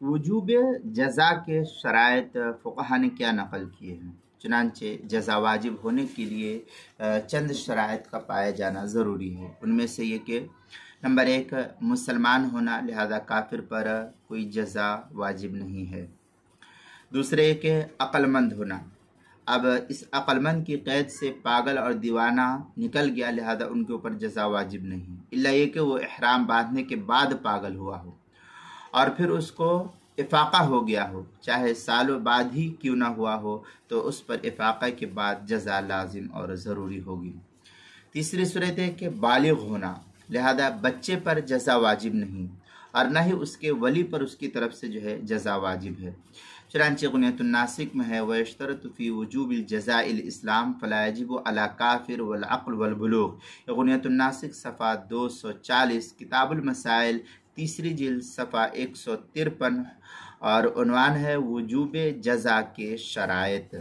وجوب جزا کے شرائط فقہا نے کیا نقل کیے ہیں؟ چنانچہ جزا واجب ہونے کے لیے چند شرائط کا پایا جانا ضروری ہے۔ ان میں سے یہ کہ نمبر 1 مسلمان ہونا، لہذا کافر پر کوئی جزا واجب نہیں ہے۔ دوسرے یہ کہ عقل مند ہونا، اب اس عقل مند کی قید سے پاگل اور دیوانہ نکل گیا، لہذا ان کے اوپر جزا واجب نہیں، الا یہ کہ وہ احرام باندھنے کے بعد پاگل ہوا ہو اور پھر اس کو افاقہ ہو گیا ہو، چاہے سالوں بعد ہی کیوں نہ ہوا ہو، تو اس پر افاقہ کے بعد جزا لازم اور ضروری ہوگی۔ تیسری صورت ہے کہ بالغ ہونا، لہذا بچے پر جزا واجب نہیں اور نہ ہی اس کے ولی پر اس کی طرف سے جو ہے جزا واجب ہے۔ چنانچہ غنیۃ الناسک میں ہے وَيَشْتَرَطُ فِي وُجُوبِ الْجَزَاءِ الْإِسْلام فَلَا يَجِبُ عَلَى كَافِرٍ وَالْعَقْلُ وَالْبُلُوغِ، یہ غنیۃ الناسک صفحہ 240، کتاب المسائل تیسری جلد صفحہ 153 اور عنوان ہے وجوب جزا کے شرائط۔